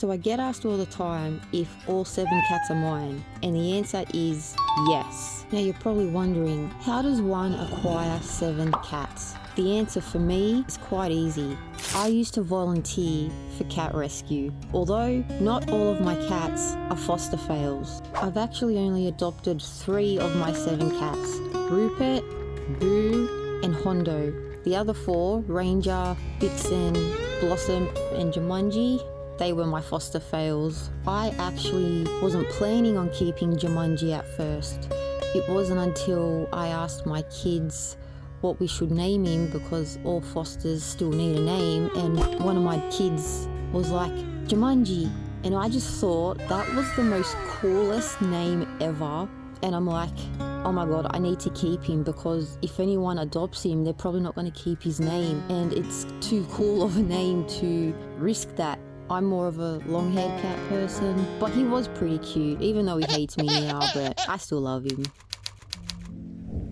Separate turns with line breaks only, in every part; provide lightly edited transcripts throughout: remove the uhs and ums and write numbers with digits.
So I get asked all the time if all 7 cats are mine, and the answer is yes. Now you're probably wondering, how does one acquire 7 cats? The answer for me is quite easy. I used to volunteer for cat rescue. Although not all of my cats are foster fails, I've actually only adopted 3 of my 7 cats: Rupert, Boo, and Hondo. The other 4, Ranger, Vixen, Blossom, and Jumanji, they were my foster fails. I actually wasn't planning on keeping Jumanji at first. It wasn't until I asked my kids what we should name him, because all fosters still need a name, and one of my kids was like, Jumanji, and I just thought that was the most coolest name ever. And I'm like, oh my god, I need to keep him, because if anyone adopts him, they're probably not going to keep his name, and it's too cool of a name to risk that. I'm more of a long-haired cat person, but he was pretty cute, even though he hates me now, but I still love him.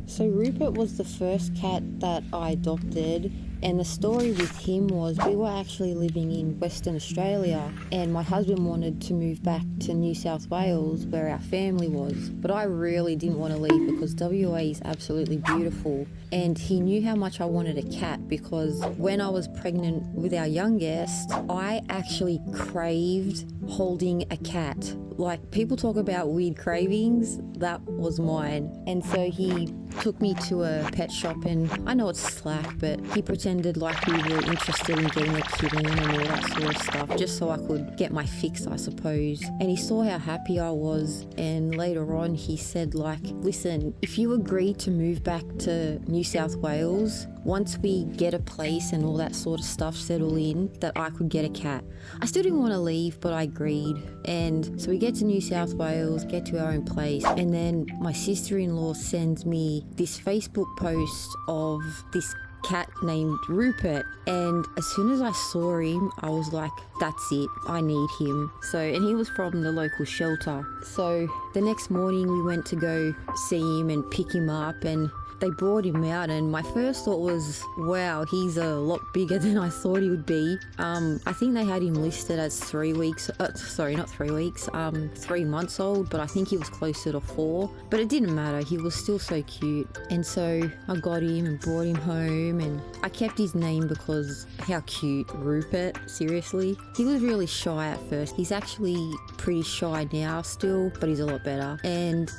So Rupert was the first cat that I adopted, and the story with him was we were actually living in Western Australia, and my husband wanted to move back to New South Wales where our family was, but I really didn't want to leave because WA is absolutely beautiful, and he knew how much I wanted a cat, because when I was pregnant with our youngest, I actually craved holding a cat. Like, people talk about weird cravings, that was mine. And so he took me to a pet shop, and I know it's slack, but he pretended like we were interested in getting a kitten and all that sort of stuff, just so I could get my fix, I suppose. And he saw how happy I was, and later on he said, like, listen, if you agree to move back to New South Wales, once we get a place and all that sort of stuff settle in, that I could get a cat. I still didn't want to leave, but I agreed. And so we get to New South Wales, get to our own place, and then my sister-in-law sends me this Facebook post of this cat named Rupert, and as soon as I saw him, I was like, that's it, I need him. So, and he was from the local shelter. So the next morning we went to go see him and pick him up, and they brought him out, and my first thought was, wow, he's a lot bigger than I thought he would be. I think they had him listed as 3 weeks, sorry, not 3 weeks, 3 months old, but I think he was closer to 4. But it didn't matter, he was still so cute. And so I got him and brought him home, and I kept his name because how cute, Rupert, seriously. He was really shy at first. He's actually pretty shy now still, but he's a lot better. And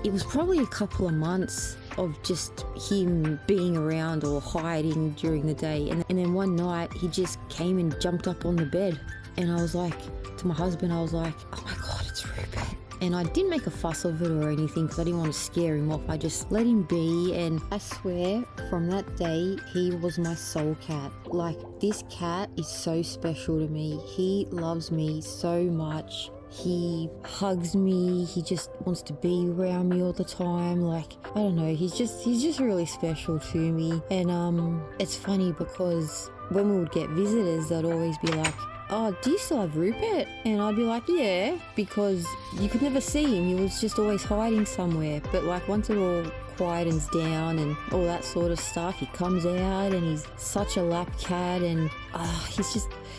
it was probably a couple of months of just him being around or hiding during the day, and then one night he just came and jumped up on the bed, and I was like, to my husband, I was like, oh my god, it's Rupert. And I didn't make a fuss of it or anything because I didn't want to scare him off. I just let him be, and I swear from that day he was my soul cat. Like, this cat is so special to me. He loves me so much. He hugs me, he just wants to be around me all the time. Like, I don't know, he's just really special to me. And it's funny because when we would get visitors, they'd always be like, oh, do you still have Rupert? And I'd be like, yeah, because you could never see him, he was just always hiding somewhere. But like, once it all quietens down and all that sort of stuff, he comes out, and he's such a lap cat, and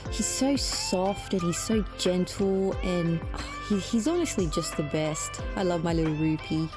he's so soft, and he's so gentle, and he's honestly just the best. I love my little Rupie.